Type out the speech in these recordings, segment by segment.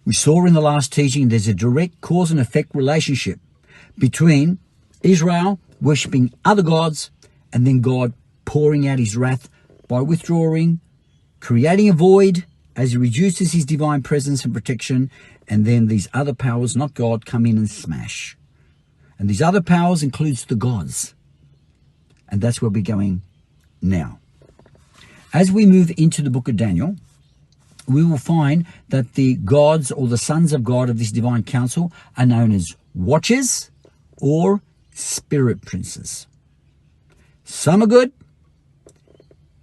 We saw in the last teaching there's a direct cause and effect relationship between Israel worshipping other gods and then God pouring out his wrath by withdrawing, creating a void as he reduces his divine presence and protection, and then these other powers, not God, come in and smash. And these other powers includes the gods. And that's where we're going now. As we move into the book of Daniel, we will find that the gods or the sons of God of this divine council are known as watchers or spirit princes. Some are good,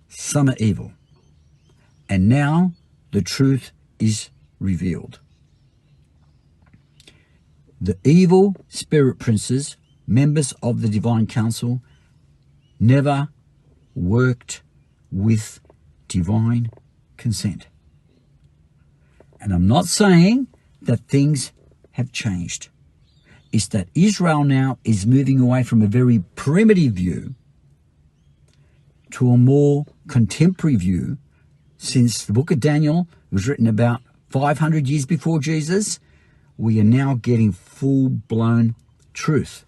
some are evil. And now the truth is revealed. The evil spirit princes, members of the divine council, never worked with divine consent. And I'm not saying that things have changed. It's that Israel now is moving away from a very primitive view to a more contemporary view. Since the book of Daniel was written about 500 years before Jesus, we are now getting full-blown truth.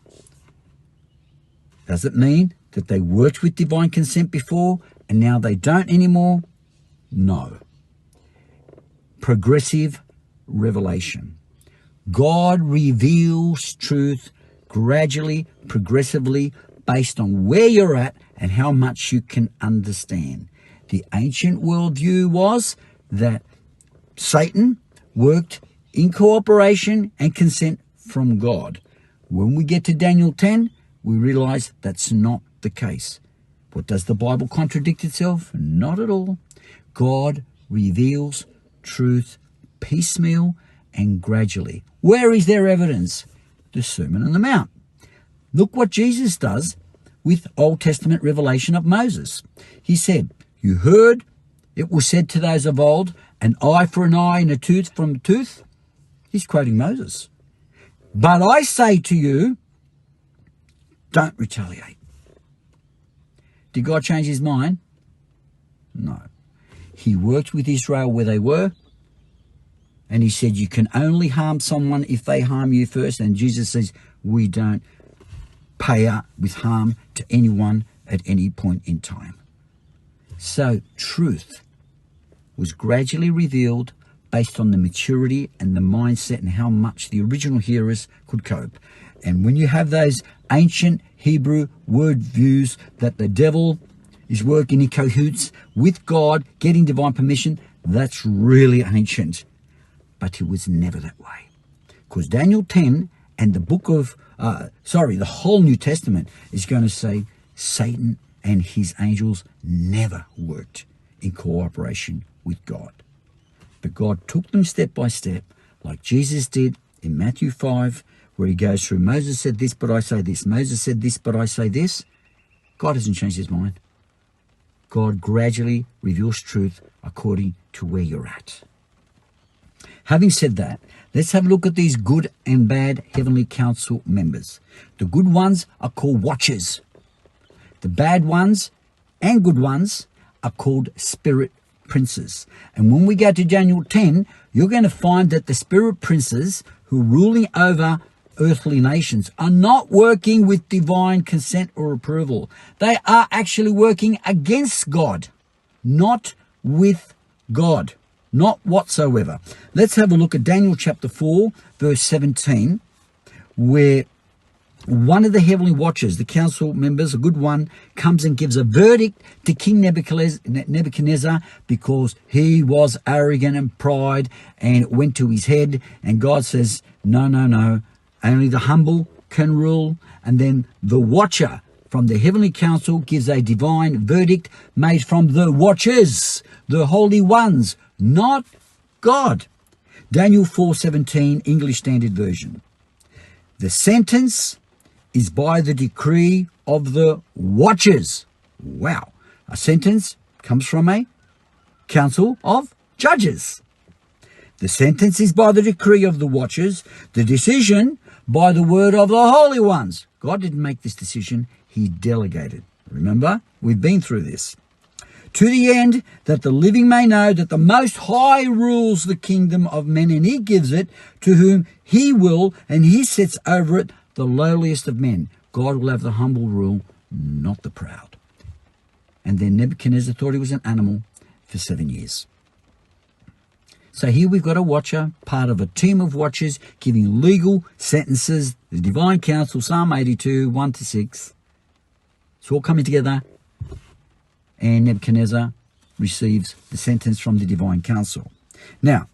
Does it mean that they worked with divine consent before and now they don't anymore? No. Progressive revelation. God reveals truth gradually, progressively, based on where you're at and how much you can understand. The ancient worldview was that Satan worked in cooperation and consent from God. When we get to Daniel 10, we realize that's not the case. But does the Bible contradict itself? Not at all. God reveals truth piecemeal and gradually. Where is there evidence? The Sermon on the Mount. Look what Jesus does with Old Testament revelation of Moses. He said, "You heard it was said to those of old, an eye for an eye and a tooth for a tooth." He's quoting Moses. "But I say to you, don't retaliate." Did God change his mind? No. He worked with Israel where they were, and he said, you can only harm someone if they harm you first. And Jesus says, we don't pay out with harm to anyone at any point in time. So truth was gradually revealed based on the maturity and the mindset and how much the original hearers could cope. And when you have those ancient Hebrew word views that the devil is working in cahoots with God, getting divine permission, that's really ancient. But it was never that way. Because Daniel 10 and the book of, the whole New Testament is going to say Satan and his angels never worked in cooperation with God. But God took them step by step, like Jesus did in Matthew 5, where he goes through, Moses said this, but I say this. Moses said this, but I say this. God hasn't changed his mind. God gradually reveals truth according to where you're at. Having said that, let's have a look at these good and bad heavenly council members. The good ones are called watchers. The bad ones and good ones are called spirit princes. And when we go to Daniel 10, you're going to find that the spirit princes who are ruling over earthly nations are not working with divine consent or approval. They are actually working against God, not with God, not whatsoever. Let's have a look at Daniel chapter 4, verse 17, where one of the heavenly watchers, the council members, a good one, comes and gives a verdict to King Nebuchadnezzar because he was arrogant and pride and it went to his head. And God says, no, no, no, only the humble can rule. And then the watcher from the heavenly council gives a divine verdict made from the watchers, the holy ones, not God. Daniel 4:17, English Standard Version. The sentence is by the decree of the watchers. Wow. A sentence comes from a council of judges. The sentence is by the decree of the watchers. The decision by the word of the holy ones. God didn't make this decision. He delegated. Remember, we've been through this. to the end that the living may know that the Most High rules the kingdom of men, and he gives it to whom he will, and he sets over it the lowliest of men. God will have the humble rule, not the proud. And then Nebuchadnezzar thought he was an animal for 7 years. So here we've got a watcher, part of a team of watchers, giving legal sentences, the divine council, Psalm 82, 1-6. It's all coming together, and Nebuchadnezzar receives the sentence from the divine council. Now,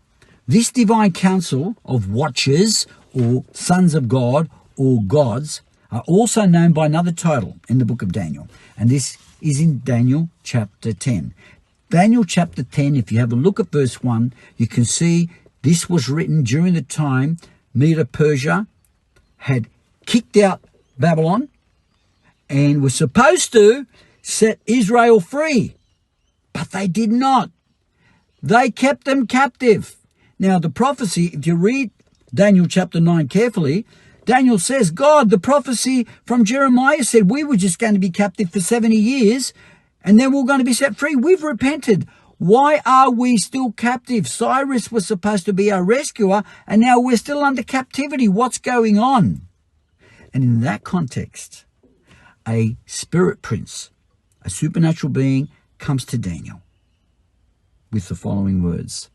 this divine council of watchers, or sons of God, or gods, are also known by another title in the book of Daniel, and this is in Daniel chapter 10. Daniel chapter 10, if you have a look at verse 1, you can see this was written during the time Persia had kicked out Babylon and was supposed to set Israel free, but they did not. They kept them captive. Now, the prophecy, if you read Daniel chapter 9 carefully, Daniel says, God, the prophecy from Jeremiah said we were just going to be captive for 70 years and then we're going to be set free. We've repented. Why are we still captive? Cyrus was supposed to be our rescuer, and now we're still under captivity. What's going on? And in that context, a spirit prince, a supernatural being, comes to Daniel with the following words.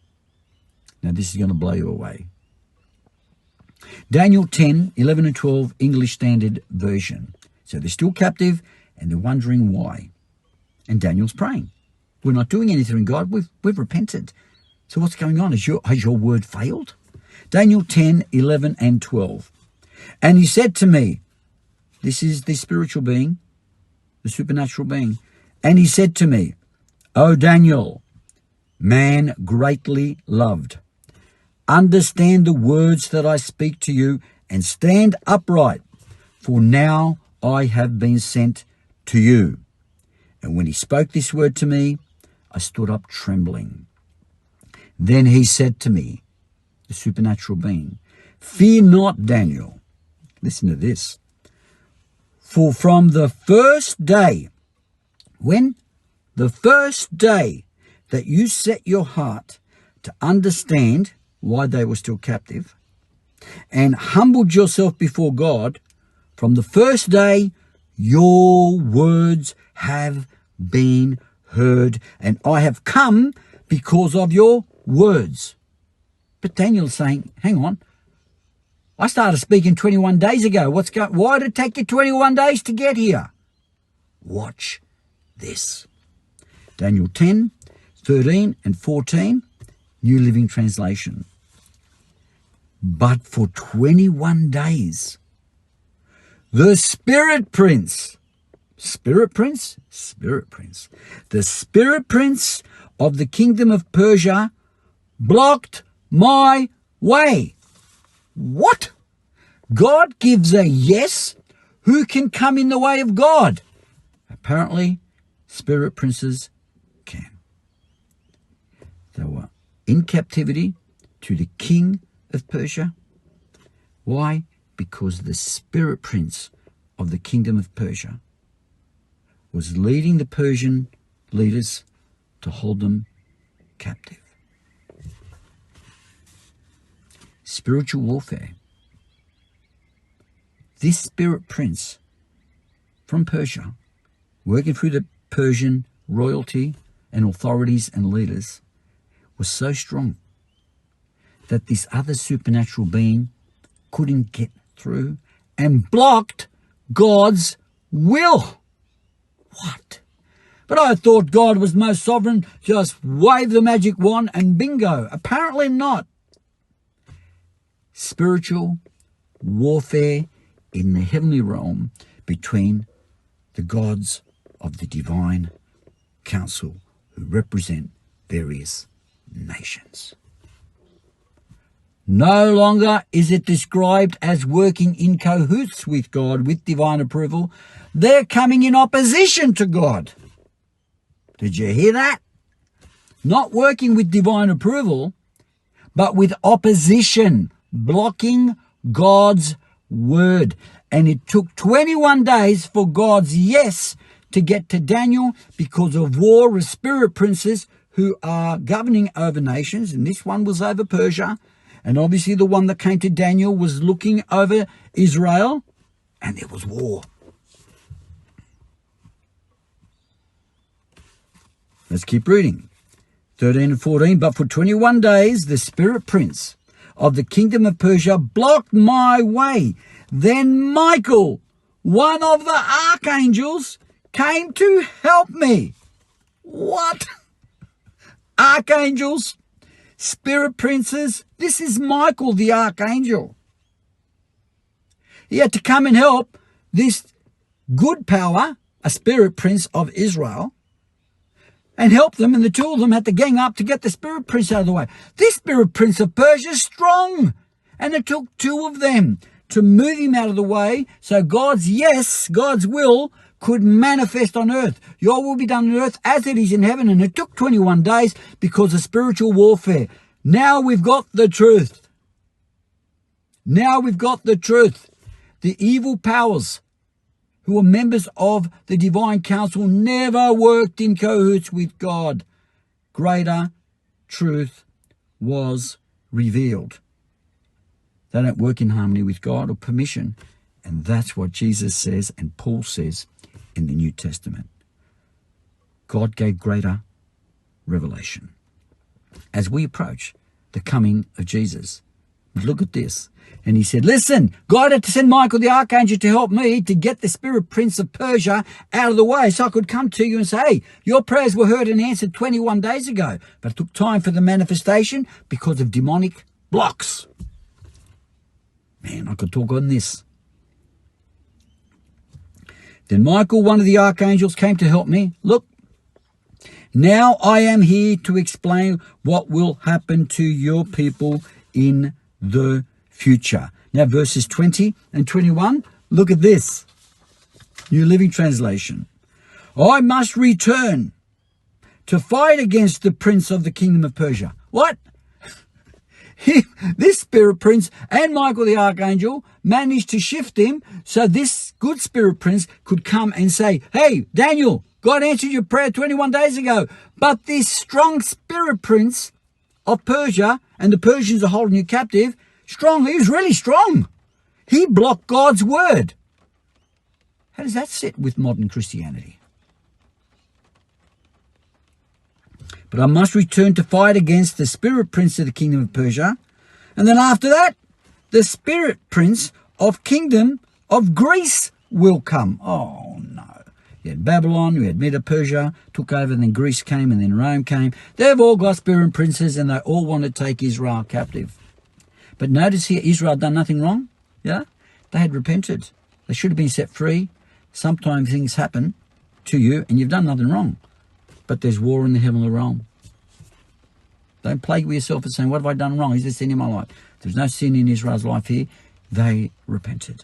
Now, this is going to blow you away. Daniel 10, 11 and 12, English Standard Version. So they're still captive, and they're wondering why. And Daniel's praying. We're not doing anything, God. We've repented. So what's going on? Has your word failed? Daniel 10, 11 and 12. And he said to me, this is the spiritual being, the supernatural being. And he said to me, O Daniel, man greatly loved, understand the words that I speak to you and stand upright, for now I have been sent to you. And when he spoke this word to me, I stood up trembling. Then he said to me, the supernatural being, fear not, Daniel. Listen to this. For from the first day, when? The first day that you set your heart to understand why they were still captive and humbled yourself before God, from the first day your words have been heard, and I have come because of your words. But Daniel's saying, hang on, I started speaking 21 days ago. Why did it take you 21 days to get here? Watch this. Daniel 10, 13 and 14, New Living Translation. But for 21 days, the Spirit Prince, the Spirit Prince of the kingdom of Persia blocked my way. What? God gives a yes. Who can come in the way of God? Apparently, spirit princes can. They were in captivity to the king of Persia. Why? Because the spirit prince of the kingdom of Persia was leading the Persian leaders to hold them captive. Spiritual warfare. This spirit prince from Persia, working through the Persian royalty and authorities and leaders, was so strong that this other supernatural being couldn't get through and blocked God's will. What? But I thought God was most sovereign, just wave the magic wand and bingo. Apparently not. Spiritual warfare in the heavenly realm between the gods of the divine council who represent various nations. No longer is it described as working in cahoots with God with divine approval. They're coming in opposition to God. Did you hear that? Not working with divine approval, but with opposition, blocking God's word. And it took 21 days for God's yes to get to Daniel because of war with spirit princes who are governing over nations, and this one was over Persia, and obviously the one that came to Daniel was looking over Israel, and there was war. Let's keep reading. 13 and 14, but for 21 days the spirit prince of the kingdom of Persia blocked my way. Then Michael, one of the archangels, came to help me. What? Archangels? Spirit princes? This is Michael the archangel. He had to come and help this good power, a spirit prince of Israel, and help them, and the two of them had to gang up to get the spirit prince out of the way. This spirit prince of Persia is strong, and it took two of them to move him out of the way so God's will could manifest on earth. Your will be done on earth as it is in heaven, and it took 21 days because of spiritual warfare. Now we've got the truth. Now we've got the truth. The evil powers who were members of the divine council never worked in cahoots with God. Greater truth was revealed. They don't work in harmony with God or permission. And that's what Jesus says and Paul says in the New Testament. God gave greater revelation. As we approach the coming of Jesus, look at this. And he said, listen, God had to send Michael the archangel to help me to get the spirit prince of Persia out of the way so I could come to you and say, hey, your prayers were heard and answered 21 days ago. But it took time for the manifestation because of demonic blocks. Man, I could talk on this. Then Michael, one of the archangels, came to help me. Look, now I am here to explain what will happen to your people in the future. Now verses 20 and 21, look at this. New Living Translation. I must return to fight against the prince of the kingdom of Persia. What? This spirit prince and Michael the archangel managed to shift him so this good spirit prince could come and say, hey, Daniel, God answered your prayer 21 days ago. But this strong spirit prince of Persia, and the Persians are holding you captive, strong, he was really strong. He blocked God's word. How does that sit with modern Christianity? But I must return to fight against the spirit prince of the kingdom of Persia. And then after that, the spirit prince of kingdom of Greece will come. Oh, no. You had Babylon, you had Medo-Persia, took over, then Greece came, and then Rome came. They've all got spirit princes, and they all want to take Israel captive. But notice here, Israel done nothing wrong. Yeah? They had repented. They should have been set free. Sometimes things happen to you, and you've done nothing wrong. But there's war in the heavenly realm. Don't plague with yourself and saying, what have I done wrong? Is there sin in my life? There's no sin in Israel's life here. They repented.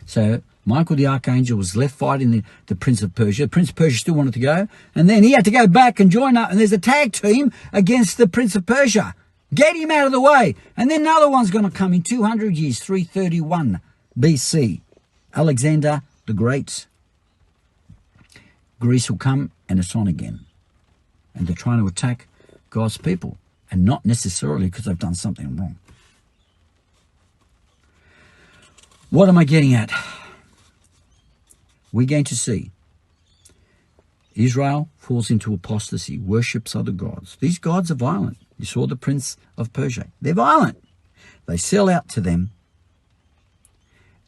So Michael the archangel was left fighting the prince of Persia. The prince of Persia still wanted to go. And then he had to go back and join up. And there's a tag team against the prince of Persia. Get him out of the way. And then another one's going to come in 200 years, 331 BC. Alexander the Great. Greece will come and it's on again. And they're trying to attack God's people. And not necessarily because they've done something wrong. What am I getting at? We're going to see Israel falls into apostasy, worships other gods. These gods are violent. You saw the prince of Persia. They're violent. They sell out to them.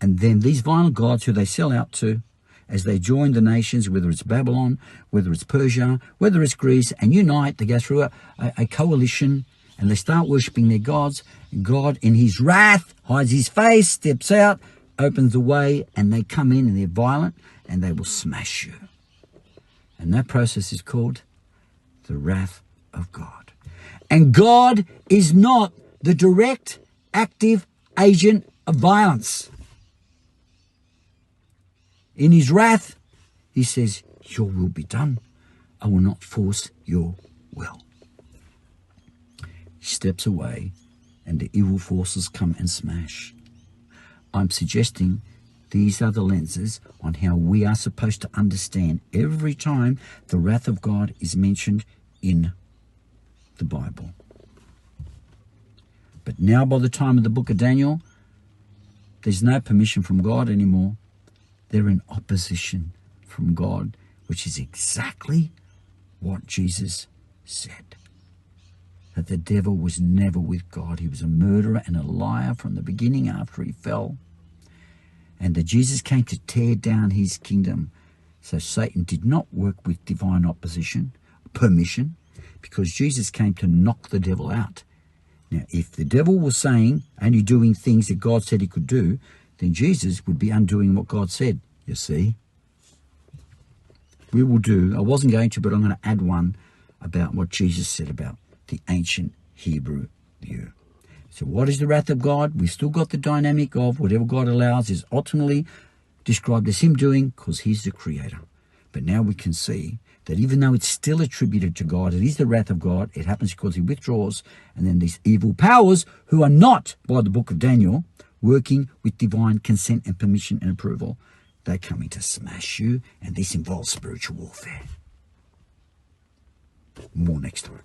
And then these violent gods who they sell out to, as they join the nations, whether it's Babylon, whether it's Persia, whether it's Greece, and unite, they go through a coalition, and they start worshipping their gods. And God, in his wrath, hides his face, steps out, opens the way, and they come in, and they're violent, and they will smash you. And that process is called the wrath of God. And God is not the direct, active agent of violence. In his wrath, he says, your will be done. I will not force your will. He steps away and the evil forces come and smash. I'm suggesting These are the lenses on how we are supposed to understand every time the wrath of God is mentioned in the Bible. But now by the time of the book of Daniel, there's no permission from God anymore. They're in opposition from God, which is exactly what Jesus said. That the devil was never with God. He was a murderer and a liar from the beginning after he fell. And that Jesus came to tear down his kingdom. So Satan did not work with divine permission, because Jesus came to knock the devil out. Now, if the devil was saying, only doing things that God said he could do, then Jesus would be undoing what God said, you see. We will do, I wasn't going to, but I'm going to add one about what Jesus said about the ancient Hebrew view. So what is the wrath of God? We've still got the dynamic of whatever God allows is ultimately described as him doing, because he's the creator. But now we can see that even though it's still attributed to God, it is the wrath of God, it happens because he withdraws, and then these evil powers, who are not, by the book of Daniel, working with divine consent and permission and approval, they're coming to smash you, and this involves spiritual warfare. More next time.